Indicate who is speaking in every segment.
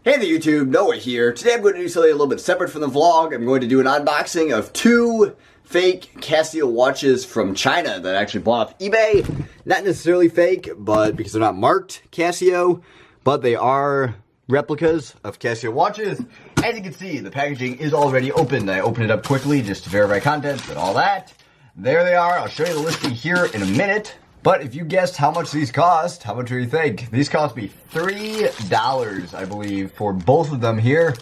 Speaker 1: Hey there YouTube, Noah here. Today I'm going to do something a little bit separate from the vlog. I'm going to do an unboxing of two fake Casio watches from China that I actually bought off eBay. Not necessarily fake, but because they're not marked Casio, but they are replicas of Casio watches. As you can see, the packaging is already opened. I opened it up quickly just to verify contents and all that. There they are. I'll show you the listing here in a minute. But if you guessed how much these cost, how much do you think? These cost me $3, I believe, for both of them here.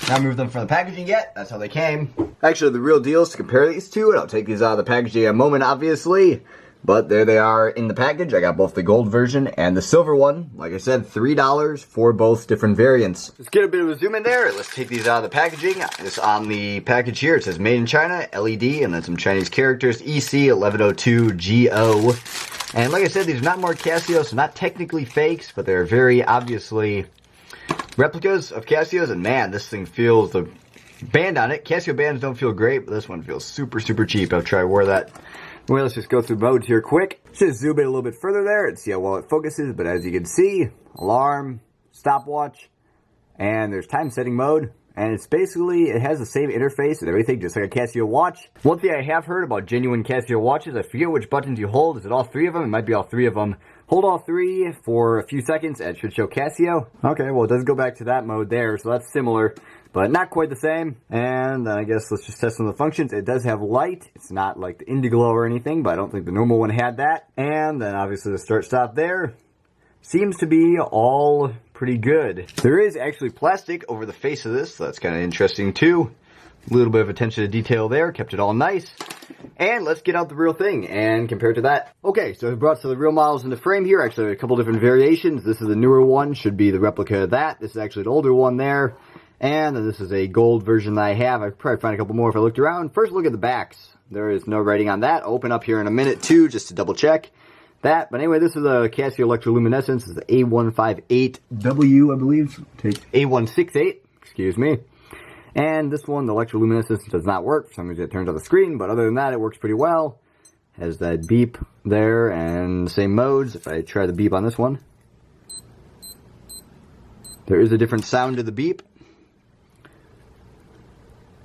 Speaker 1: Not moved them from the packaging yet. That's how they came. Actually, the real deal is to compare these two, and I'll take these out of the packaging in a moment, obviously. But there they are in the package. I got both the gold version and the silver one. Like I said, $3 for both different variants. Let's get a bit of a zoom in there. Let's take these out of the packaging. It's on the package here. It says Made in China, LED, and then some Chinese characters, EC1102GO. And like I said, these are not marked Casio, so not technically fakes, but they're very obviously replicas of Casios. And man, this thing feels, the band on it, Casio bands don't feel great, but this one feels super, super cheap. I'll try to wear that. Well, let's just go through modes here quick. Just zoom in a little bit further there and see how well it focuses. But as you can see, alarm, stopwatch, and there's time setting mode. And it's basically, it has the same interface and everything, just like a Casio watch. One thing I have heard about genuine Casio watches, I forget which buttons you hold. Is it all three of them? It might be all three of them. Hold all three for a few seconds and it should show Casio. Okay, well it does go back to that mode there, so that's similar, but not quite the same. And then I guess let's just test some of the functions. It does have light. It's not like the Indiglow or anything, but I don't think the normal one had that. And then obviously the start stop there. Seems to be all pretty good. There is actually plastic over the face of this, so that's kind of interesting too. A little bit of attention to detail there, kept it all nice. And let's get out the real thing and compare it to that. Okay, so I brought some of the real models in the frame here. Actually, a couple different variations. This is the newer one, should be the replica of that. This is actually the older one there. And then this is a gold version that I have. I'd probably find a couple more if I looked around. First, look at the backs. There is no writing on that. I'll open up here in a minute too, just to double check that. But anyway, this is a Casio electroluminescence. It's the A158W, I believe. Take A168, excuse me. And this one, the electroluminescence does not work. For some reason it turns on the screen, but other than that, it works pretty well. Has that beep there and the same modes. If I try the beep on this one, there is a different sound to the beep.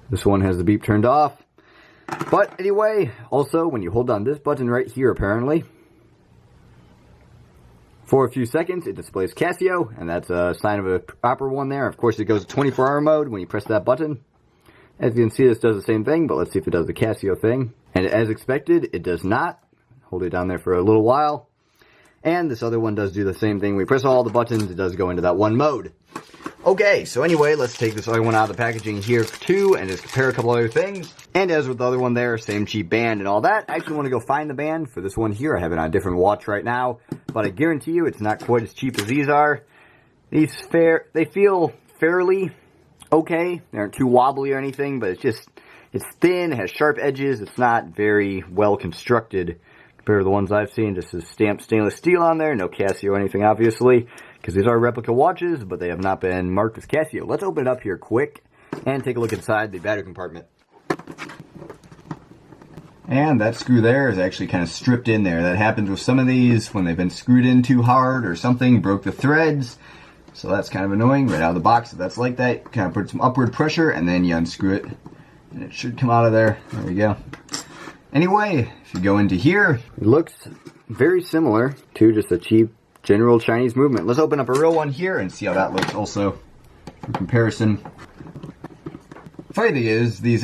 Speaker 1: This one has the beep turned off. But anyway, also when you hold on this button right here, apparently, for a few seconds, it displays Casio, and that's a sign of a proper one there. Of course, it goes to 24-hour mode when you press that button. As you can see, this does the same thing, but let's see if it does the Casio thing. And as expected, it does not. Hold it down there for a little while. And this other one does do the same thing. When we press all the buttons, it does go into that one mode. Okay, so anyway, let's take this other one out of the packaging here too, and just compare a couple other things. And as with the other one there, same cheap band and all that. I actually want to go find the band for this one here. I have it on a different watch right now, but I guarantee you it's not quite as cheap as these are. They feel fairly okay. They aren't too wobbly or anything, but it's thin, it has sharp edges. It's not very well constructed compared to the ones I've seen. Just is stamped stainless steel on there, no Casio or anything, obviously, because these are replica watches, but they have not been marked as Casio. Let's open it up here quick and take a look inside the battery compartment. And that screw there is actually kind of stripped in there. That happens with some of these when they've been screwed in too hard or something, broke the threads. So that's kind of annoying right out of the box. If that's like that, kind of put some upward pressure and then you unscrew it and it should come out of there. There we go. Anyway, if you go into here, it looks very similar to just a cheap general Chinese movement. Let's open up a real one here and see how that looks also in comparison. Funny thing is, the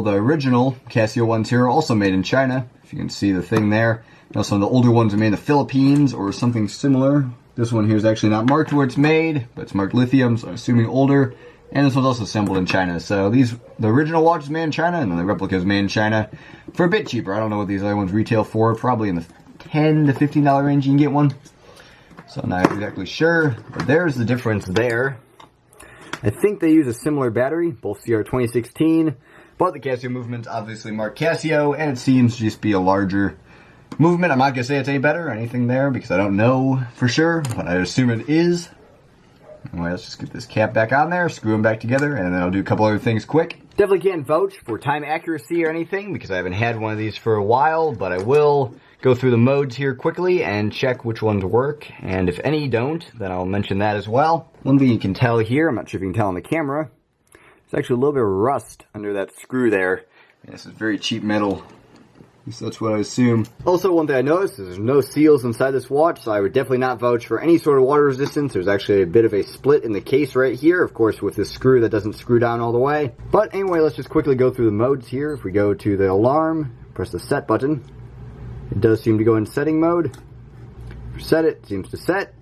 Speaker 1: original Casio ones here are also made in China. If you can see the thing there. You know, some of the older ones are made in the Philippines or something similar. This one here is actually not marked where it's made, but it's marked lithium, so I'm assuming older. And this one's also assembled in China. So the original watch is made in China, and then the replica is made in China for a bit cheaper. I don't know what these other ones retail for. Probably in the $10 to $15 range you can get one. So I'm not exactly sure, but there's the difference there. I think they use a similar battery, both CR 2016, but the Casio movement's obviously marked Casio, and it seems to just be a larger movement. I'm not going to say it's any better or anything there, because I don't know for sure, but I assume it is. Anyway, let's just get this cap back on there, screw them back together, and then I'll do a couple other things quick. Definitely can't vouch for time accuracy or anything, because I haven't had one of these for a while, but I will go through the modes here quickly and check which ones work. And if any don't, then I'll mention that as well. One thing you can tell here, I'm not sure if you can tell on the camera, there's actually a little bit of rust under that screw there. And this is very cheap metal. At least that's what I assume. Also, one thing I noticed is there's no seals inside this watch, so I would definitely not vouch for any sort of water resistance. There's actually a bit of a split in the case right here, of course with this screw that doesn't screw down all the way. But anyway, let's just quickly go through the modes here. If we go to the alarm, press the set button. It does seem to go in setting mode. Set it, seems to set.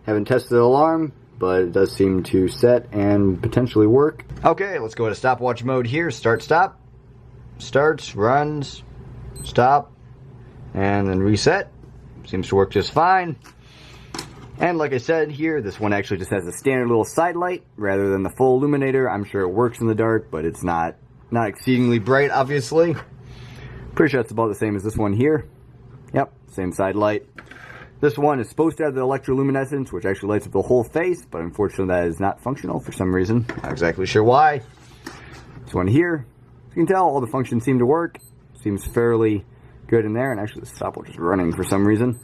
Speaker 1: Haven't tested the alarm, but it does seem to set and potentially work. Okay, let's go to stopwatch mode here. Start, stop. Starts, runs, stop, and then reset. Seems to work just fine. And like I said here, this one actually just has a standard little side light rather than the full illuminator. I'm sure it works in the dark, but it's not exceedingly bright, obviously. Pretty sure it's about the same as this one here. Yep, same side light. This one is supposed to have the electroluminescence, which actually lights up the whole face, but unfortunately that is not functional for some reason. Not exactly sure why. This one here, as you can tell, all the functions seem to work. Seems fairly good in there, and actually the stopwatch is running for some reason.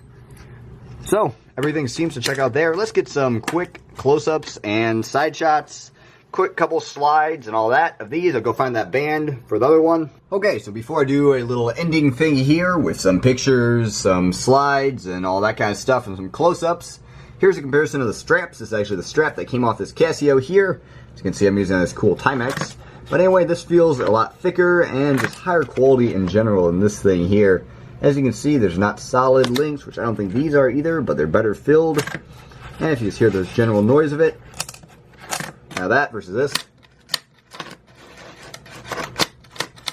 Speaker 1: So, everything seems to check out there. Let's get some quick close-ups and side shots, quick couple slides and all that of these. I'll go find that band for the other one. Okay, so before I do a little ending thing here with some pictures, some slides, and all that kind of stuff, and some close-ups, here's a comparison of the straps. This is actually the strap that came off this Casio here. As you can see, I'm using this cool Timex. But anyway, this feels a lot thicker and just higher quality in general than this thing here. As you can see, there's not solid links, which I don't think these are either, but they're better filled. And if you just hear the general noise of it, now that versus this.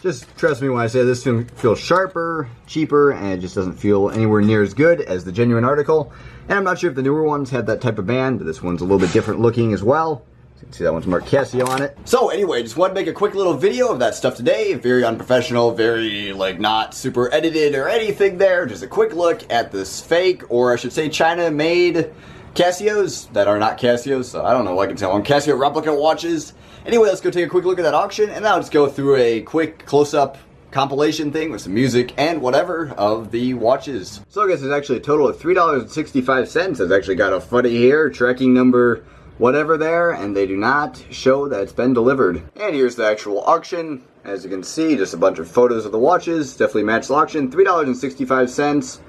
Speaker 1: Just trust me when I say this feels sharper, cheaper, and it just doesn't feel anywhere near as good as the genuine article. And I'm not sure if the newer ones had that type of band, but this one's a little bit different looking as well. You can see that one's marked Casio on it. So anyway, just wanted to make a quick little video of that stuff today. Very unprofessional, very like not super edited or anything there. Just a quick look at this fake, or I should say China-made Casios that are not Casios. So I don't know what I can tell on Casio replica watches. Anyway, let's go take a quick look at that auction, and then I'll just go through a quick close-up compilation thing with some music and whatever of the watches. So I guess it's actually a total of $3.65. I've actually got a footy here, tracking number whatever there, and they do not show that it's been delivered. And here's the actual auction. As you can see, just a bunch of photos of the watches. Definitely matched the auction. $3.65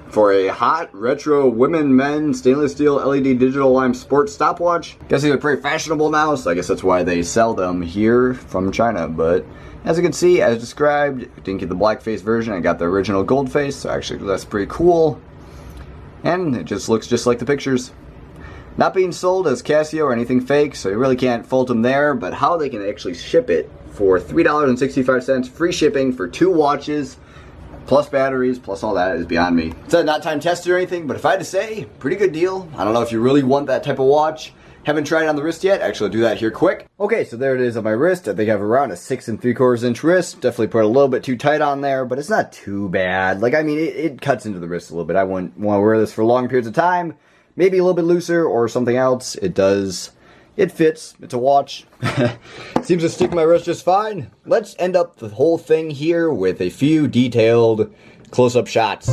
Speaker 1: for a hot retro women men stainless steel LED digital lime sports stopwatch. Guessing they're pretty fashionable now, so I guess that's why they sell them here from China. But as you can see, as described, didn't get the black face version. I got the original gold face, so actually that's pretty cool. And it just looks just like the pictures. Not being sold as Casio or anything fake, so you really can't fault them there, but how they can actually ship it for $3.65, free shipping for 2 watches, plus batteries, plus all that is beyond me. It's not time tested or anything, but if I had to say, pretty good deal. I don't know if you really want that type of watch. Haven't tried it on the wrist yet. Actually, I'll do that here quick. Okay, so there it is on my wrist. I think I have around a 6 3/4 inch wrist. Definitely put a little bit too tight on there, but it's not too bad. Like, I mean, it cuts into the wrist a little bit. I wouldn't want to wear this for long periods of time. Maybe a little bit looser or something else. It fits. It's a watch. Seems to stick my wrist just fine. Let's end up the whole thing here with a few detailed close-up shots.